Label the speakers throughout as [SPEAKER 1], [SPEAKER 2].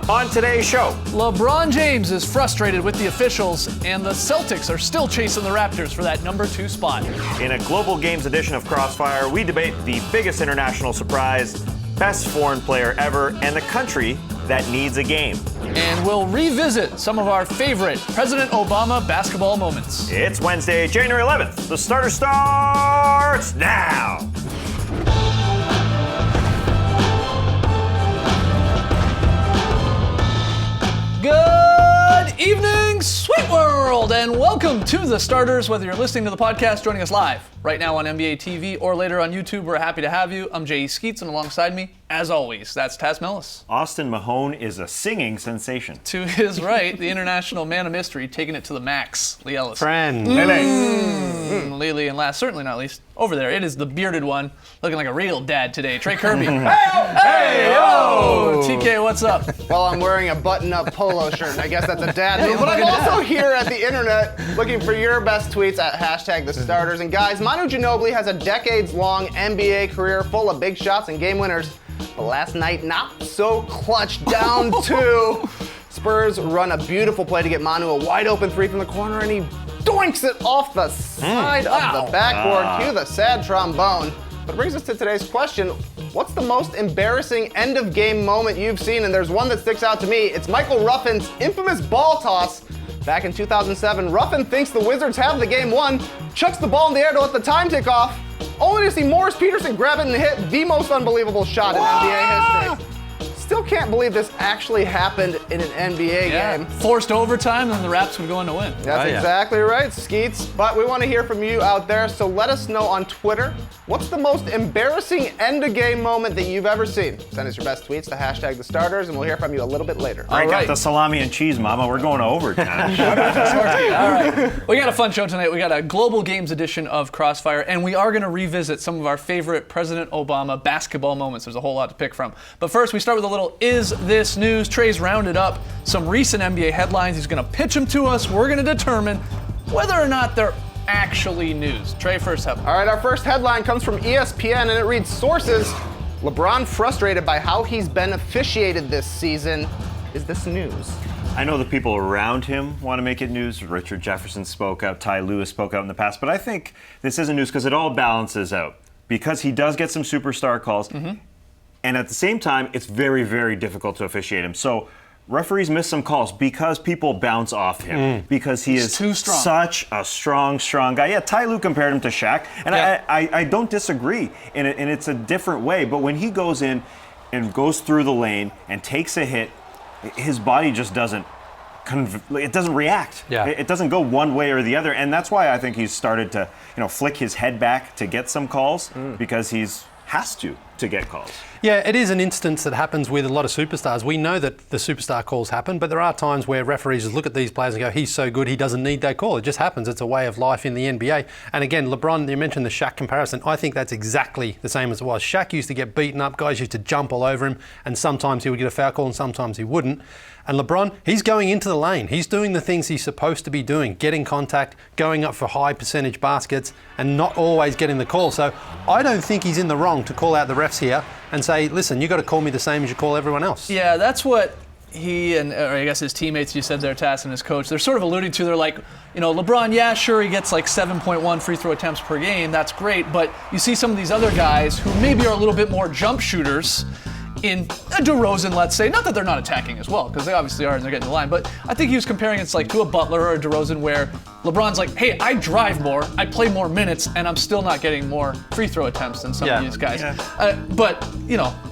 [SPEAKER 1] On today's show,
[SPEAKER 2] LeBron James is frustrated with the officials, and the Celtics are still chasing the Raptors for that number 2 spot.
[SPEAKER 1] in a Global Games edition of Crossfire, we debate the biggest international surprise, best foreign player ever, and the country that needs a game.
[SPEAKER 2] And we'll revisit some of our favorite President Obama basketball moments.
[SPEAKER 1] It's Wednesday, January 11th. The starter starts now.
[SPEAKER 2] Good evening, sweet world, and welcome to The Starters. Whether you're listening to the podcast, joining us live right now on NBA TV, or later on YouTube, we're happy to have you. I'm J.E. Skeets, and alongside me, as always, that's Taz Mellis.
[SPEAKER 1] Austin Mahone is a singing sensation.
[SPEAKER 2] To his right, the international man of mystery, taking it to the max, Lee Ellis.
[SPEAKER 3] Friend.
[SPEAKER 2] Lee, and last, certainly not least, over there, it is the bearded one, looking like a real dad today, Trey Kirby. Hey, yo! TK, what's up?
[SPEAKER 4] Well, I'm wearing a button-up polo shirt, and I guess that's a dad move. But I'm also here at the internet looking for your best tweets at #TheStarters. And guys, Manu Ginobili has a decades-long NBA career full of big shots and game winners. But last night, not so clutch, down 2. Spurs run a beautiful play to get Manu a wide-open 3 from the corner, and he doinks it off the side of the backboard. Cue the sad trombone. But it brings us to today's question. What's the most embarrassing end-of-game moment you've seen? And there's one that sticks out to me. It's Michael Ruffin's infamous ball toss back in 2007. Ruffin thinks the Wizards have the game won, chucks the ball in the air to let the time tick off, only to see Morris Peterson grab it and hit the most unbelievable shot in NBA history. Still can't believe this actually happened in an NBA game.
[SPEAKER 2] Forced overtime, and the Raps would go on to win.
[SPEAKER 4] That's exactly right, Skeets. But we want to hear from you out there, so let us know on Twitter, what's the most embarrassing end-of-game moment that you've ever seen? Send us your best tweets to #TheStarters, and we'll hear from you a little bit later.
[SPEAKER 1] Break
[SPEAKER 2] right.
[SPEAKER 1] out the salami and cheese, Mama. We're going to overtime.
[SPEAKER 2] All right. We got a fun show tonight. We got a Global Games edition of Crossfire, and we are going to revisit some of our favorite President Obama basketball moments. There's a whole lot to pick from. But first, we start with a little Is This News? Trey's rounded up some recent NBA headlines. He's going to pitch them to us. We're going to determine whether or not they're actually news. Trey, first up.
[SPEAKER 4] All right, our first headline comes from ESPN, and it reads, sources, LeBron frustrated by how he's been officiated this season. Is this news?
[SPEAKER 1] I know the people around him want to make it news. Richard Jefferson spoke out, Ty Lewis spoke out in the past, but I think this isn't news because it all balances out. Because he does get some superstar calls, and at the same time, it's very, very difficult to officiate him. So referees miss some calls because people bounce off him, because he is
[SPEAKER 2] too strong.
[SPEAKER 1] Such a strong guy. Yeah, Ty Lue compared him to Shaq, and I don't disagree, and it's a different way, but when he goes in and goes through the lane and takes a hit, his body just doesn't react.
[SPEAKER 3] Yeah.
[SPEAKER 1] It doesn't go one way or the other, and that's why I think he's started to, flick his head back to get some calls because has to get calls.
[SPEAKER 3] Yeah, it is an instance that happens with a lot of superstars. We know that the superstar calls happen, but there are times where referees just look at these players and go, he's so good, he doesn't need that call. It just happens. It's a way of life in the NBA. And again, LeBron, you mentioned the Shaq comparison. I think that's exactly the same as it was. Shaq used to get beaten up, guys used to jump all over him, and sometimes he would get a foul call and sometimes he wouldn't. And LeBron, he's going into the lane. He's doing the things he's supposed to be doing, getting contact, going up for high percentage baskets, and not always getting the call. So I don't think he's in the wrong to call out the refs here and say, listen, you got to call me the same as you call everyone else.
[SPEAKER 2] Yeah, that's what he and, or I guess his teammates, you said there, Tass, and his coach, they're sort of alluding to. They're like, LeBron, yeah, sure, he gets like 7.1 free throw attempts per game. That's great. But you see some of these other guys who maybe are a little bit more jump shooters in a DeRozan, let's say. Not that they're not attacking as well, because they obviously are and they're getting the line. But I think he was comparing it to a Butler or a DeRozan where LeBron's like, hey, I drive more, I play more minutes, and I'm still not getting more free throw attempts than some of these guys. Yeah. But,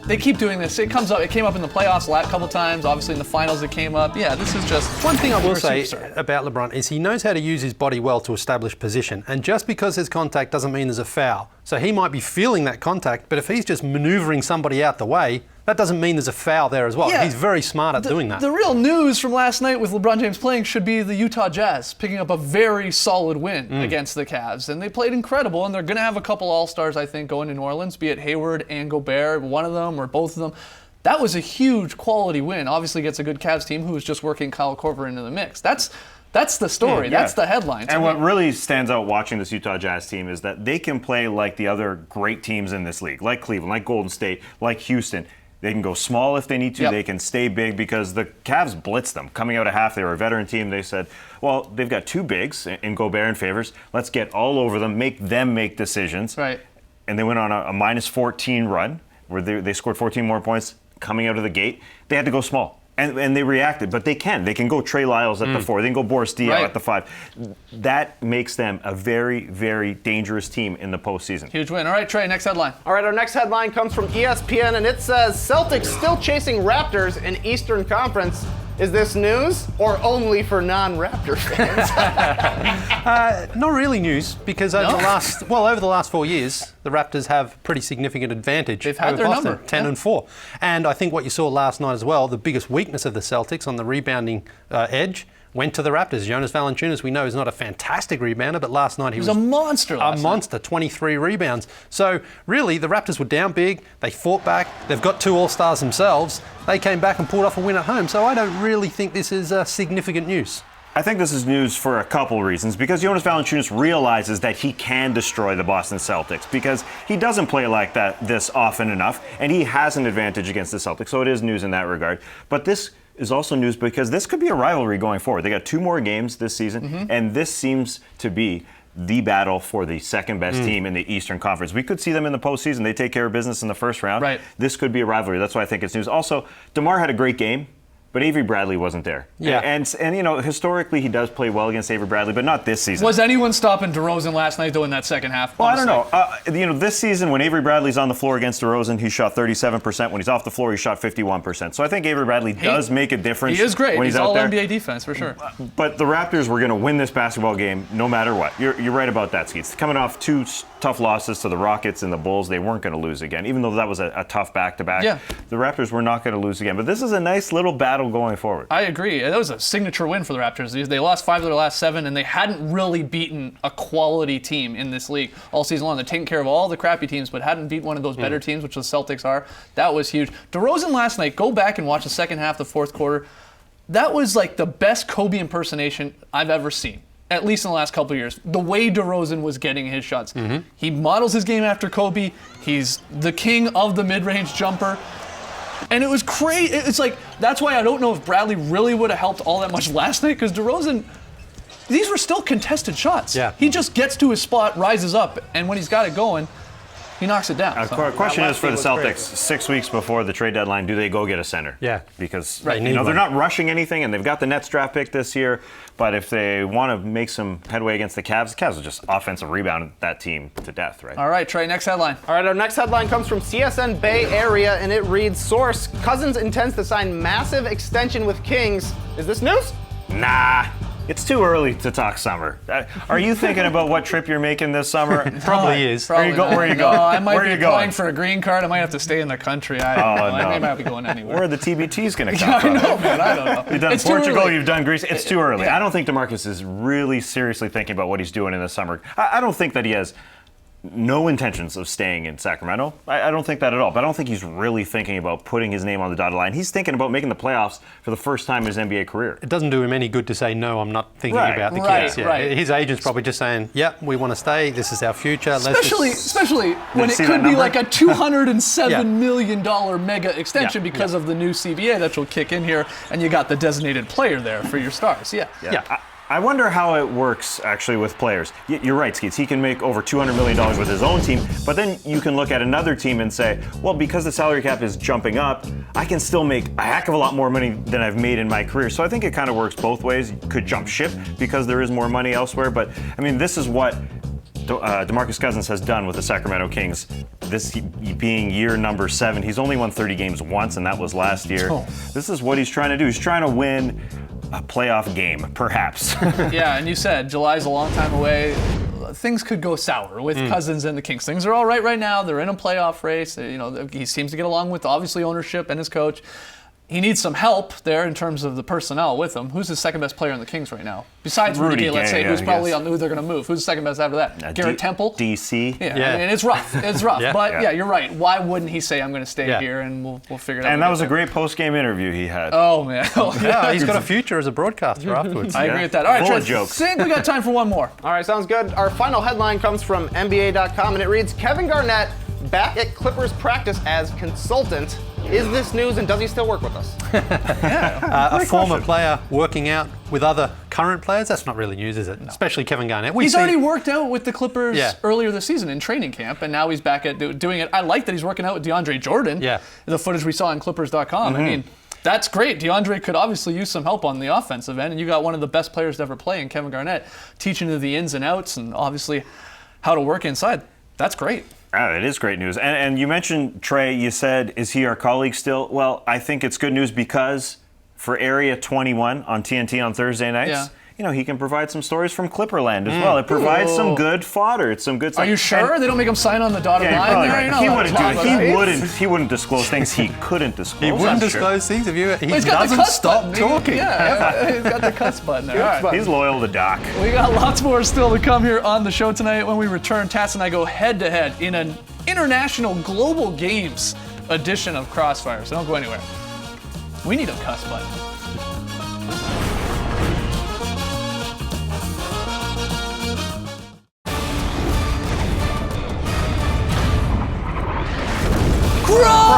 [SPEAKER 2] they keep doing this. It came up in the playoffs a couple times. Obviously in the finals it came up. Yeah, this is just...
[SPEAKER 3] One thing I will say about LeBron is he knows how to use his body well to establish position. And just because there's contact doesn't mean there's a foul. So he might be feeling that contact, but if he's just maneuvering somebody out the way, that doesn't mean there's a foul there as well.
[SPEAKER 2] Yeah,
[SPEAKER 3] he's very smart at doing that.
[SPEAKER 2] The real news from last night with LeBron James playing should be the Utah Jazz picking up a very solid win against the Cavs. And they played incredible, and they're going to have a couple All-Stars, I think, going to New Orleans, be it Hayward and Gobert, one of them or both of them. That was a huge quality win. Obviously gets a good Cavs team who is just working Kyle Korver into the mix. That's the story. Yeah. That's the headline.
[SPEAKER 1] And what really stands out watching this Utah Jazz team is that they can play like the other great teams in this league, like Cleveland, like Golden State, like Houston. They can go small if they need to.
[SPEAKER 2] Yep.
[SPEAKER 1] They can stay big because the Cavs blitzed them. Coming out of half, they were a veteran team. They said, well, they've got two bigs in Gobert and Favors. Let's get all over them, make them make decisions.
[SPEAKER 2] Right.
[SPEAKER 1] And they went on a minus 14 run where they scored 14 more points coming out of the gate. They had to go small. And they reacted, but they can. They can go Trey Lyles at the 4. They can go Boris Diaw at the 5. That makes them a very, very dangerous team in the postseason.
[SPEAKER 2] Huge win. All right, Trey, next headline.
[SPEAKER 4] All right, our next headline comes from ESPN, and it says, Celtics still chasing Raptors in Eastern Conference. Is this news or only for non-Raptor fans?
[SPEAKER 3] Not really news, because over the last 4 years, the Raptors have pretty significant advantage.
[SPEAKER 2] They've had
[SPEAKER 3] over
[SPEAKER 2] their
[SPEAKER 3] Boston,
[SPEAKER 2] number.
[SPEAKER 3] 10 and 4. And I think what you saw last night as well, the biggest weakness of the Celtics on the rebounding edge went to the Raptors. Jonas Valanciunas, we know, is not a fantastic rebounder, but last night he was
[SPEAKER 2] a monster last
[SPEAKER 3] A
[SPEAKER 2] night.
[SPEAKER 3] monster, 23 rebounds. So really, the Raptors were down big. They fought back. They've got 2 All-Stars themselves. They came back and pulled off a win at home. So I don't really think this is significant news.
[SPEAKER 1] I think this is news for a couple reasons. Because Jonas Valanciunas realizes that he can destroy the Boston Celtics because he doesn't play like that this often enough, and he has an advantage against the Celtics. So it is news in that regard. But this is also news because this could be a rivalry going forward. They got 2 more games this season, and this seems to be the battle for the second best team in the Eastern Conference. We could see them in the postseason. They take care of business in the first round.
[SPEAKER 2] Right.
[SPEAKER 1] This could be a rivalry. That's why I think it's news. Also, DeMar had a great game, but Avery Bradley wasn't there.
[SPEAKER 3] Yeah.
[SPEAKER 1] And you know, historically he does play well against Avery Bradley, but not this season.
[SPEAKER 2] Was anyone stopping DeRozan last night though in that second half?
[SPEAKER 1] Well, I don't
[SPEAKER 2] honestly?
[SPEAKER 1] know. You know, this season when Avery Bradley's on the floor against DeRozan, he shot 37%. When he's off the floor, he shot 51%. So I think Avery Bradley does make a difference.
[SPEAKER 2] He is great.
[SPEAKER 1] When
[SPEAKER 2] He's
[SPEAKER 1] he's out
[SPEAKER 2] all
[SPEAKER 1] there.
[SPEAKER 2] NBA defense for sure.
[SPEAKER 1] But the Raptors were going to win this basketball game no matter what. You're right about that, Skeets. Coming off 2 tough losses to the Rockets and the Bulls, they weren't going to lose again. Even though that was a tough back-to-back,
[SPEAKER 2] Yeah.
[SPEAKER 1] the Raptors were not going to lose again. But this is a nice little battle going forward.
[SPEAKER 2] I agree. That was a signature win for the Raptors. They lost 5 of their last 7, and they hadn't really beaten a quality team in this league all season long. They're taking care of all the crappy teams, but hadn't beat one of those better teams, which the Celtics are. That was huge. DeRozan last night, go back and watch the second half, the fourth quarter. That was like the best Kobe impersonation I've ever seen, at least in the last couple of years. The way DeRozan was getting his shots. He models his game after Kobe. He's the king of the mid-range jumper. And it was crazy. It's like, that's why I don't know if Bradley really would have helped all that much last night, because DeRozan, these were still contested shots.
[SPEAKER 3] Yeah.
[SPEAKER 2] He just gets to his spot, rises up, and when he's got it going, he knocks it down.
[SPEAKER 1] The question
[SPEAKER 4] that
[SPEAKER 1] is for the
[SPEAKER 4] last game was
[SPEAKER 1] Celtics, 6 weeks before the trade deadline, do they go get a center?
[SPEAKER 3] Yeah.
[SPEAKER 1] Because
[SPEAKER 3] Right,
[SPEAKER 1] you know,
[SPEAKER 3] need
[SPEAKER 1] they're
[SPEAKER 3] one.
[SPEAKER 1] not rushing anything, and they've got the Nets draft pick this year. But if they want to make some headway against the Cavs will just offensive rebound that team to death, right?
[SPEAKER 2] All right, Trey, next headline.
[SPEAKER 4] All right, our next headline comes from CSN Bay Area, and it reads, Source, Cousins intends to sign massive extension with Kings. Is this news?
[SPEAKER 1] Nah. It's too early to talk summer. Are you thinking about what trip you're making this summer?
[SPEAKER 3] Probably is.
[SPEAKER 1] Where you go?
[SPEAKER 2] not.
[SPEAKER 1] Where you go?
[SPEAKER 2] No, I might
[SPEAKER 1] Where
[SPEAKER 2] be
[SPEAKER 1] you going?
[SPEAKER 2] applying for a green card. I might have to stay in the country. I don't know.
[SPEAKER 1] no.
[SPEAKER 2] I may not be going anywhere.
[SPEAKER 1] Where are the TBTs going to come
[SPEAKER 2] I
[SPEAKER 1] from?
[SPEAKER 2] know, man. I don't know.
[SPEAKER 1] You've done
[SPEAKER 2] It's too
[SPEAKER 1] Portugal,
[SPEAKER 2] early.
[SPEAKER 1] you've done Greece. It's too early.
[SPEAKER 2] Yeah.
[SPEAKER 1] I don't think DeMarcus is really seriously thinking about what he's doing in the summer. I don't think that he has no intentions of staying in Sacramento. I don't think that at all. But I don't think he's really thinking about putting his name on the dotted line. He's thinking about making the playoffs for the first time in his NBA career.
[SPEAKER 3] It doesn't do him any good to say, no, I'm not thinking
[SPEAKER 1] Right,
[SPEAKER 3] about the
[SPEAKER 2] right,
[SPEAKER 3] Kings. Yeah.
[SPEAKER 2] right.
[SPEAKER 3] His agent's probably just saying, yeah, we want to stay. This is our future.
[SPEAKER 2] Especially when it
[SPEAKER 1] see
[SPEAKER 2] could
[SPEAKER 1] that
[SPEAKER 2] be
[SPEAKER 1] number?
[SPEAKER 2] like a $207
[SPEAKER 3] Yeah.
[SPEAKER 2] million mega extension because of the new CBA that will kick in here, and you got the designated player there for your stars. Yeah.
[SPEAKER 1] I wonder how it works actually with players. You're right, Skeets. He can make over $200 million with his own team, but then you can look at another team and say, well, because the salary cap is jumping up, I can still make a heck of a lot more money than I've made in my career. So I think it kind of works both ways. You could jump ship because there is more money elsewhere, but I mean, this is what DeMarcus Cousins has done with the Sacramento Kings. This being year number 7, he's only won 30 games once, and that was last year.
[SPEAKER 2] Oh.
[SPEAKER 1] This is what he's trying to do. He's trying to win a playoff game, perhaps.
[SPEAKER 2] Yeah, and you said July's a long time away. Things could go sour with Cousins and the Kings. Things are all right now. They're in a playoff race. You know, he seems to get along with obviously ownership and his coach. He needs some help there in terms of the personnel with him. Who's the second best player on the Kings right now? Besides Rudy Gay, let's say,
[SPEAKER 1] Gay,
[SPEAKER 2] who's
[SPEAKER 1] I
[SPEAKER 2] probably
[SPEAKER 1] guess.
[SPEAKER 2] on who they're going to move. Who's the second best after that? Garrett Temple?
[SPEAKER 1] DC.
[SPEAKER 2] Yeah,
[SPEAKER 3] Yeah.
[SPEAKER 2] I mean, it's rough. It's rough.
[SPEAKER 3] Yeah.
[SPEAKER 2] But
[SPEAKER 1] Yeah.
[SPEAKER 2] yeah, you're right. Why wouldn't he say, I'm going to stay
[SPEAKER 3] Yeah.
[SPEAKER 2] here and we'll figure it out?
[SPEAKER 1] And
[SPEAKER 2] when
[SPEAKER 1] that
[SPEAKER 2] we
[SPEAKER 1] was a
[SPEAKER 2] get there.
[SPEAKER 1] great post-game interview he had.
[SPEAKER 2] Oh, man.
[SPEAKER 3] Yeah, he's got a future as a broadcaster afterwards.
[SPEAKER 2] I agree with that. All right,
[SPEAKER 1] Full
[SPEAKER 2] Trey,
[SPEAKER 1] of jokes.
[SPEAKER 2] think we got time for one more.
[SPEAKER 4] All right, sounds good. Our final headline comes from NBA.com, and it reads, Kevin Garnett back at Clippers practice as consultant. Is this news, and does he still work with us?
[SPEAKER 3] A former player working out with other current players, that's not really news, is it? No. Especially Kevin Garnett.
[SPEAKER 2] He's already worked out with the Clippers
[SPEAKER 3] Yeah.
[SPEAKER 2] earlier this season in training camp, and now he's back at doing it. I like that he's working out with DeAndre Jordan.
[SPEAKER 3] Yeah.
[SPEAKER 2] The footage we saw on Clippers.com. I mean, that's great. DeAndre could obviously use some help on the offensive end, and you got one of the best players to ever play in Kevin Garnett, teaching you the ins and outs and obviously how to work inside. That's great.
[SPEAKER 1] Oh, it is great news. And you mentioned Trey, you said, is he our colleague still? Well, I think it's good news because for Area 21 on TNT on Thursday nights, he can provide some stories from Clipperland as well. It provides some good fodder. It's some good stuff.
[SPEAKER 2] Are you sure they don't make him sign on the dotted line?
[SPEAKER 1] Probably
[SPEAKER 2] there?
[SPEAKER 1] right.
[SPEAKER 2] You're not
[SPEAKER 1] He
[SPEAKER 2] allowed
[SPEAKER 1] wouldn't
[SPEAKER 2] to
[SPEAKER 1] do
[SPEAKER 2] talk
[SPEAKER 1] it.
[SPEAKER 2] about that.
[SPEAKER 1] He wouldn't disclose things he couldn't disclose.
[SPEAKER 3] He wouldn't
[SPEAKER 1] That's true.
[SPEAKER 3] disclose things. He
[SPEAKER 2] He's got the
[SPEAKER 3] doesn't
[SPEAKER 2] cuss
[SPEAKER 3] stop
[SPEAKER 2] button.
[SPEAKER 3] talking.
[SPEAKER 2] Yeah, he's got the cuss button there. All right.
[SPEAKER 1] He's loyal to Doc.
[SPEAKER 2] We got lots more still to come here on the show tonight. When we return, Tass and I go head-to-head in an international global games edition of Crossfire. So don't go anywhere. We need a cuss button.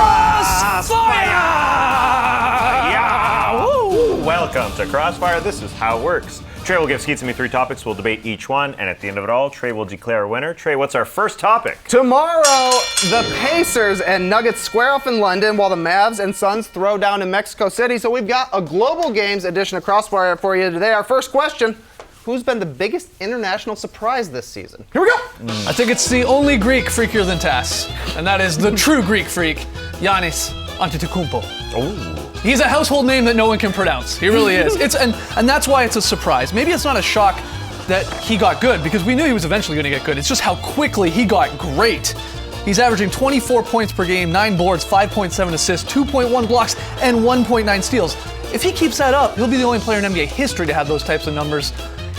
[SPEAKER 2] Crossfire!
[SPEAKER 1] Yeah! Woo! Welcome to Crossfire. This is how it works. Trey will give Skeets and me 3 topics. We'll debate each one, and at the end of it all, Trey will declare a winner. Trey, what's our first topic?
[SPEAKER 4] Tomorrow, the Pacers and Nuggets square off in London while the Mavs and Suns throw down in Mexico City. So we've got a global games edition of Crossfire for you today. Our first question, who's been the biggest international surprise this season? Here we go.
[SPEAKER 2] I think it's the only Greek freakier than Tass, and that is the true Greek freak, Giannis Antetokounmpo.
[SPEAKER 1] Oh.
[SPEAKER 2] He's a household name that no one can pronounce. He really is. And that's why it's a surprise. Maybe it's not a shock that he got good, because we knew he was eventually going to get good. It's just how quickly he got great. He's averaging 24 points per game, 9 boards, 5.7 assists, 2.1 blocks, and 1.9 steals. If he keeps that up, he'll be the only player in NBA history to have those types of numbers.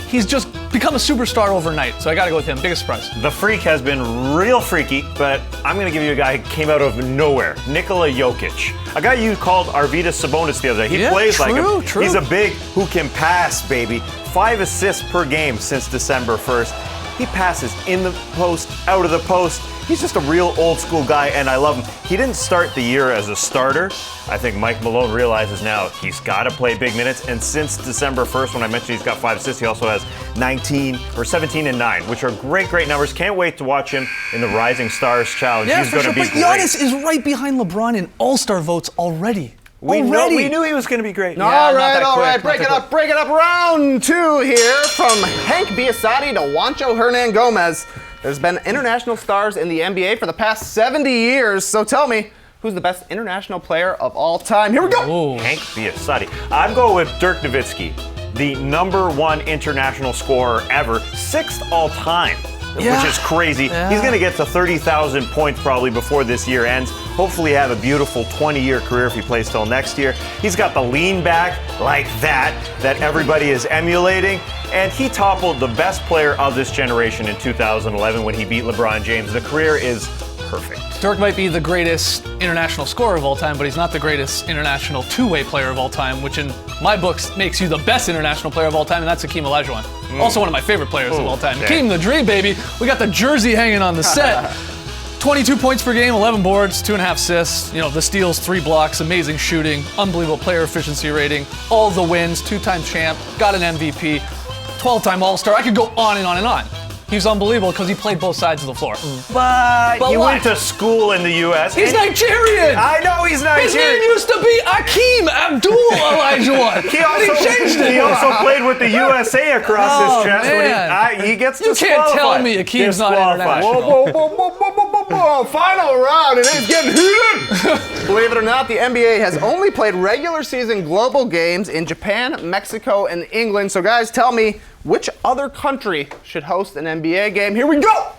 [SPEAKER 2] He's just become a superstar overnight, so I gotta go with him. Biggest surprise.
[SPEAKER 1] The freak has been real freaky, but I'm going to give you a guy who came out of nowhere. Nikola Jokic. A guy you called Arvydas Sabonis the other day. He plays like him.
[SPEAKER 2] True.
[SPEAKER 1] He's a big who can pass, baby. 5 assists per game since December 1st. He passes in the post, out of the post. He's just a real old school guy, and I love him. He didn't start the year as a starter. I think Mike Malone realizes now he's got to play big minutes. And since December 1st, when I mentioned he's got 5 assists, he also has 17 and 9, which are great numbers. Can't wait to watch him in the Rising Stars Challenge.
[SPEAKER 2] Yeah,
[SPEAKER 1] he's
[SPEAKER 2] for
[SPEAKER 1] going to
[SPEAKER 2] sure.
[SPEAKER 1] be
[SPEAKER 2] But
[SPEAKER 1] great.
[SPEAKER 2] Giannis is right behind LeBron in All-Star votes already.
[SPEAKER 1] We knew he was going to be great.
[SPEAKER 4] All right.
[SPEAKER 2] quick,
[SPEAKER 4] Break
[SPEAKER 2] not that
[SPEAKER 4] it up. Round 2 here from Hank Biasotti to Juancho Hernan Gomez. There's been international stars in the NBA for the past 70 years. So tell me, who's the best international player of all time? Here we go.
[SPEAKER 1] Hank Biasotti. I'm going with Dirk Nowitzki, the #1 international scorer ever, 6th all time, which is crazy.
[SPEAKER 2] Yeah.
[SPEAKER 1] He's going to get to 30,000 points probably before this year ends. Hopefully have a beautiful 20-year career if he plays till next year. He's got the lean back like that everybody is emulating. And he toppled the best player of this generation in 2011 when he beat LeBron James. The career is perfect.
[SPEAKER 2] Dirk might be the greatest international scorer of all time, but he's not the greatest international two-way player of all time, which in my books makes you the best international player of all time, and that's Hakeem Olajuwon. Also one of my favorite players of all time.
[SPEAKER 1] yeah.
[SPEAKER 2] Hakeem the Dream, baby. We got the jersey hanging on the set. 22 points per game, 11 boards, 2.5 assists, the steals, 3 blocks, amazing shooting, unbelievable player efficiency rating, all the wins, 2-time champ, got an MVP, 12-time All-Star. I could go on and on and on. He's unbelievable because he played both sides of the floor.
[SPEAKER 1] But you
[SPEAKER 2] what?
[SPEAKER 1] went to school in the U.S.
[SPEAKER 2] He's
[SPEAKER 1] and-
[SPEAKER 2] Nigerian!
[SPEAKER 1] I know he's
[SPEAKER 2] His name
[SPEAKER 1] Nigerian.
[SPEAKER 2] used to be Akeem Abdul Olajuwon.
[SPEAKER 1] He
[SPEAKER 2] changed it.
[SPEAKER 1] He also played with the USA across
[SPEAKER 2] Oh,
[SPEAKER 1] his chest.
[SPEAKER 2] man.
[SPEAKER 1] He gets
[SPEAKER 2] You can't
[SPEAKER 1] disqualified.
[SPEAKER 2] tell me Akeem's not
[SPEAKER 1] Disqualified.
[SPEAKER 2] international.
[SPEAKER 4] Final round, and it's getting heated. Believe it or not, the NBA has only played regular season global games in Japan, Mexico, and England. So guys, tell me, which other country should host an NBA game? Here we go.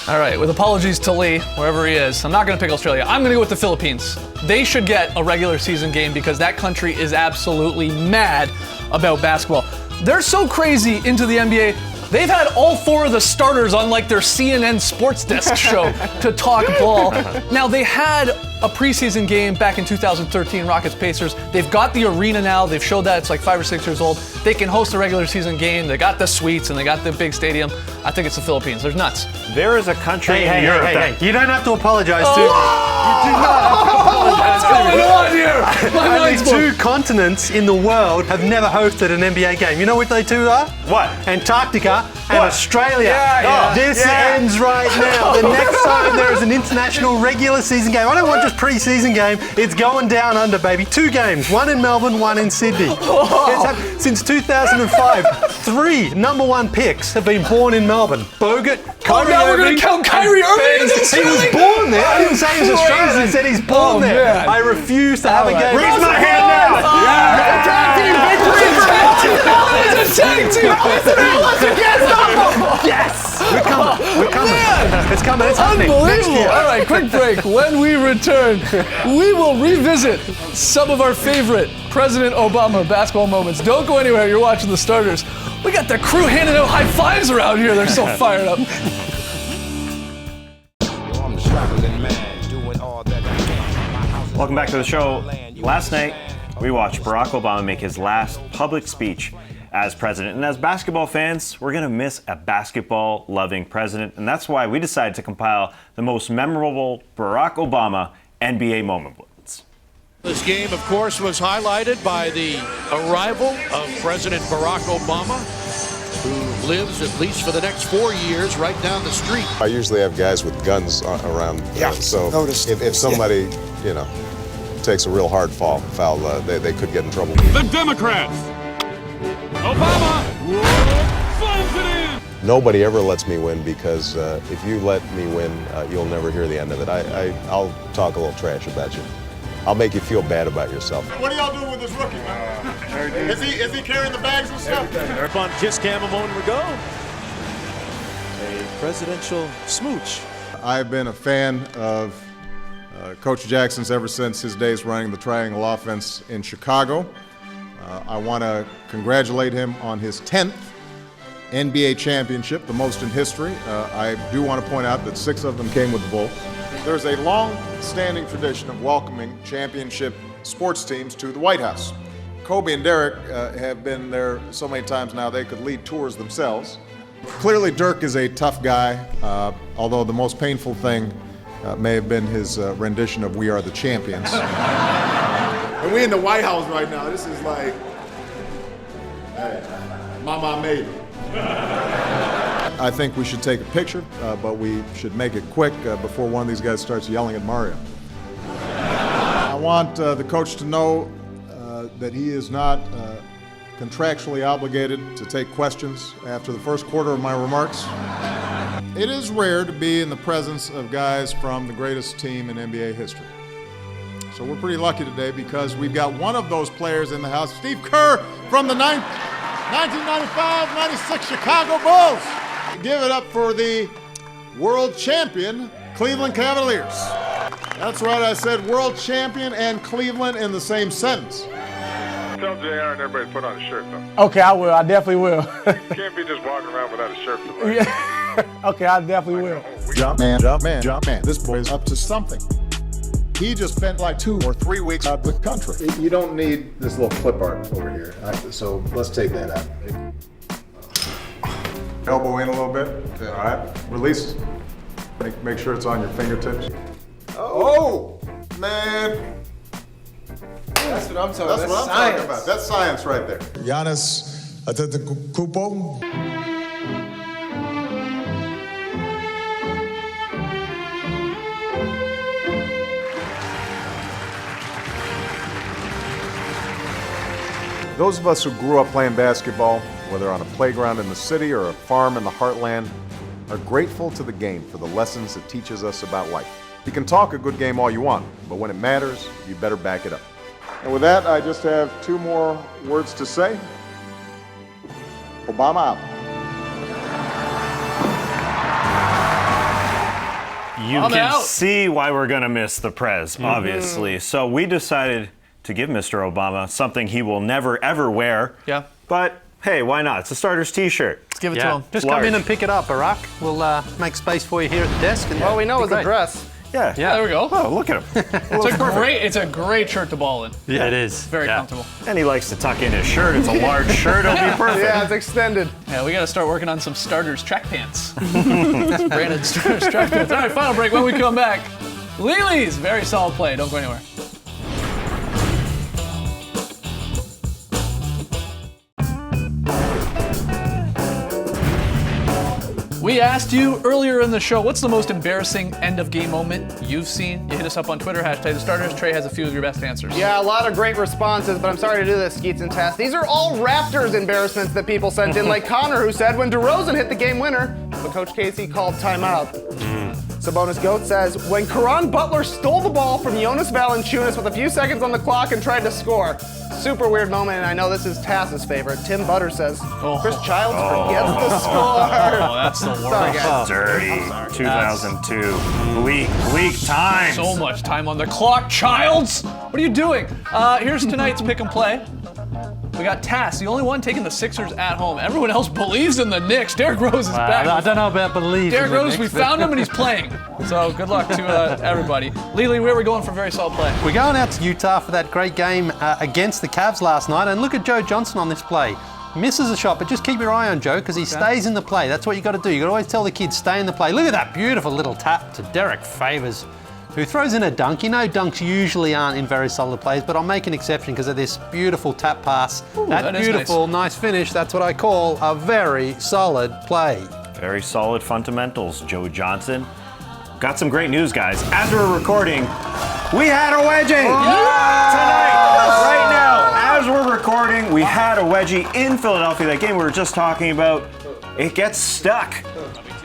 [SPEAKER 2] All right, with apologies to Lee, wherever he is, I'm not going to pick Australia. I'm going to go with the Philippines. They should get a regular season game because that country is absolutely mad about basketball. They're so crazy into the NBA. They've had all 4 of the starters on like their CNN sports desk show to talk ball. Now they had a preseason game back in 2013, Rockets-Pacers. They've got the arena now. They've showed that it's like 5 or 6 years old. They can host a regular season game. They got the suites and they got the big stadium. I think it's the Philippines. They're nuts.
[SPEAKER 1] There is a country in
[SPEAKER 3] Hey,
[SPEAKER 1] Europe
[SPEAKER 3] hey,
[SPEAKER 1] that
[SPEAKER 3] hey. You don't have to apologize to.
[SPEAKER 2] You do not have to apologize. What's going on here? My
[SPEAKER 3] Only
[SPEAKER 2] mind's blown.
[SPEAKER 3] 2 continents in the world have never hosted an NBA game. You know what they 2 are?
[SPEAKER 1] What?
[SPEAKER 3] Antarctica and Australia.
[SPEAKER 2] Yeah.
[SPEAKER 3] This ends right now. The next time there is an international regular season game, I don't want just pre-season game, it's going down under, baby. 2 games, 1 in Melbourne, 1 in Sydney. Since 2005, 3 number 1 picks have been born in Melbourne. Bogut, Kyrie
[SPEAKER 2] now we're
[SPEAKER 3] Irving,
[SPEAKER 2] gonna count Kyrie
[SPEAKER 3] and
[SPEAKER 2] Irving as
[SPEAKER 3] He was
[SPEAKER 2] Australian?
[SPEAKER 3] born there. I didn't say he was Australian, I said he's born there.
[SPEAKER 2] man.
[SPEAKER 3] I refuse to have a game.
[SPEAKER 1] Raise my hand now!
[SPEAKER 2] Tag team victory for It's a tag team.
[SPEAKER 3] Yes! We're coming. We're coming. It's coming. It's happening. Next
[SPEAKER 2] Unbelievable.
[SPEAKER 3] year.
[SPEAKER 2] All right, quick break. When we return, we will revisit some of our favorite President Obama basketball moments. Don't go anywhere. You're watching The Starters. We got the crew handing out high fives around here. They're so fired up.
[SPEAKER 1] Welcome back to the show. Last night, we watched Barack Obama make his last public speech as president. And as basketball fans, we're going to miss a basketball-loving president. And that's why we decided to compile the most memorable Barack Obama NBA moments.
[SPEAKER 5] This game, of course, was highlighted by the arrival of President Barack Obama, who lives, at least for the next 4 years, right down the street.
[SPEAKER 6] I usually have guys with guns around, so if somebody, takes a real hard foul, they could get in trouble.
[SPEAKER 7] The Democrats. Obama slams it in.
[SPEAKER 6] Nobody ever lets me win because if you let me win, you'll never hear the end of it. I'll talk a little trash about you. I'll make you feel bad about yourself.
[SPEAKER 8] What are y'all doing with this rookie, man? Is he carrying the bags and stuff?
[SPEAKER 9] Up on Kiss Cam a moment ago. A presidential smooch.
[SPEAKER 8] I've been a fan of Coach Jackson's ever since his days running the triangle offense in Chicago. I want to congratulate him on his 10th NBA championship, the most in history. I do want to point out that 6 of them came with the Bulls. There's a long-standing tradition of welcoming championship sports teams to the White House. Kobe and Derek have been there so many times now they could lead tours themselves. Clearly Dirk is a tough guy, although the most painful thing may have been his rendition of We Are the Champions. And we in the White House right now. This is like, hey, Mama made it. I think we should take a picture, but we should make it quick before one of these guys starts yelling at Mario. I want the coach to know that he is not contractually obligated to take questions after the first quarter of my remarks. It is rare to be in the presence of guys from the greatest team in NBA history. So we're pretty lucky today because we've got one of those players in the house, Steve Kerr from the 1995-96 Chicago Bulls. Give it up for the world champion Cleveland Cavaliers. That's right, I said world champion and Cleveland in the same sentence.
[SPEAKER 10] Tell JR and everybody to put on a shirt, though.
[SPEAKER 11] Okay, I will. I definitely will.
[SPEAKER 10] You can't be just walking around without a shirt.
[SPEAKER 11] Okay, I definitely will.
[SPEAKER 8] Jump man. This boy's up to something. He just spent like 2 or 3 weeks out of the country. You don't need this little clip art over here, so let's take that out. Elbow in a little bit. All right, release. Make sure it's on your fingertips. Oh, man.
[SPEAKER 11] That's what I'm talking about.
[SPEAKER 8] That's what I'm talking about. That's science right there. Giannis Antetokounmpo. Those of us who grew up playing basketball, whether on a playground in the city or a farm in the heartland, are grateful to the game for the lessons it teaches us about life. You can talk a good game all you want, but when it matters, you better back it up. And with that, I just have 2 more words to say. Obama out.
[SPEAKER 1] You
[SPEAKER 2] I'm
[SPEAKER 1] can
[SPEAKER 2] out.
[SPEAKER 1] see why we're going to miss the Prez, obviously. So we decided to give Mr. Obama something he will never, ever wear.
[SPEAKER 2] Yeah.
[SPEAKER 1] But hey, why not? It's a Starters t-shirt.
[SPEAKER 2] Let's give it to
[SPEAKER 3] Yeah.
[SPEAKER 2] him.
[SPEAKER 3] Just
[SPEAKER 1] Large.
[SPEAKER 3] come in and pick it up, Barack. We'll make space for you here at the desk. And
[SPEAKER 4] All we know is
[SPEAKER 3] be
[SPEAKER 4] a
[SPEAKER 3] great.
[SPEAKER 4] dress.
[SPEAKER 1] Yeah.
[SPEAKER 2] There we go.
[SPEAKER 1] Oh, look at him.
[SPEAKER 2] It's a great shirt to ball in.
[SPEAKER 3] Yeah, it is.
[SPEAKER 2] Very comfortable.
[SPEAKER 1] And he likes to tuck in his shirt. It's a large shirt. It'll be perfect.
[SPEAKER 4] Yeah, it's extended.
[SPEAKER 2] Yeah, we got to start working on some starters track pants. Branded starters track pants. All right, final break. When we come back, Lily's very solid play. Don't go anywhere. We asked you earlier in the show, what's the most embarrassing end-of-game moment you've seen? You hit us up on Twitter, #TheStarters. Trey has a few of your best answers.
[SPEAKER 4] Yeah, a lot of great responses, but I'm sorry to do this, Skeets and Tess. These are all Raptors embarrassments that people sent in, like Connor, who said when DeRozan hit the game winner, but Coach Casey called timeout. Sabonis Goat says, when Caron Butler stole the ball from Jonas Valanciunas with a few seconds on the clock and tried to score. Super weird moment, and I know this is Tass's favorite. Tim Butter says, Chris Childs forgets the score.
[SPEAKER 2] Oh, that's the worst.
[SPEAKER 4] Sorry, guys.
[SPEAKER 1] Dirty. 2002. Bleak times.
[SPEAKER 2] So much time on the clock, Childs! What are you doing? Here's tonight's pick and play. We got Tass, the only one taking the Sixers at home. Everyone else believes in the Knicks. Derrick Rose is back.
[SPEAKER 3] I don't know about believe.
[SPEAKER 2] Derrick Rose, we found him and he's playing. So good luck to everybody. Lily, where are we going for very solid play?
[SPEAKER 3] We're going out to Utah for that great game against the Cavs last night, and look at Joe Johnson on this play. Misses a shot, but just keep your eye on Joe because he stays in the play. That's what you got to do. You got to always tell the kids stay in the play. Look at that beautiful little tap to Derek Favors, who throws in a dunk. You know, dunks usually aren't in very solid plays, but I'll make an exception because of this beautiful tap pass. That beautiful, nice finish. That's what I call a very solid play.
[SPEAKER 1] Very solid fundamentals, Joe Johnson. Got some great news, guys. As we're recording, we had a wedgie! Tonight, right now, as we're recording, we had a wedgie in Philadelphia. That game we were just talking about, it gets stuck.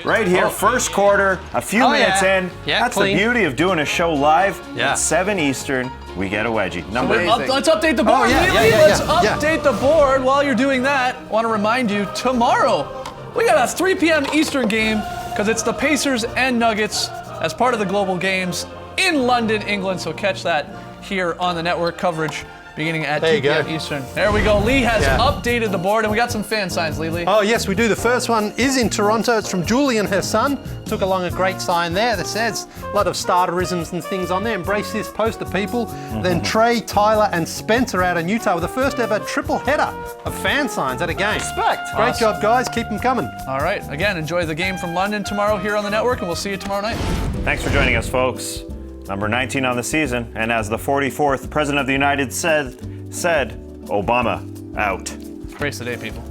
[SPEAKER 1] Right here, first quarter, a few minutes in. That's the beauty of doing a show live. At 7 Eastern, we get a wedgie.
[SPEAKER 2] Let's update the board. Let's update the board. While you're doing that, I want to remind you, tomorrow, we got a 3 p.m. Eastern game because it's the Pacers and Nuggets as part of the Global Games in London, England. So catch that here on the network coverage beginning at 2 p.m. Eastern. There we go. Lee has updated the board, and we got some fan signs, Lee.
[SPEAKER 3] Oh, yes, we do. The first one is in Toronto. It's from Julie and her son. Took along a great sign there that says a lot of starterisms and things on there. Embrace this poster, people. Then Trey, Tyler, and Spencer out in Utah with the first ever triple header of fan signs at a game.
[SPEAKER 4] Respect.
[SPEAKER 3] Great job, guys. Keep them coming.
[SPEAKER 2] All right. Again, enjoy the game from London tomorrow here on the network, and we'll see you tomorrow night.
[SPEAKER 1] Thanks for joining us, folks. Number 19 on the season, and as the 44th President of the United said, Obama out.
[SPEAKER 2] Grace the day, people.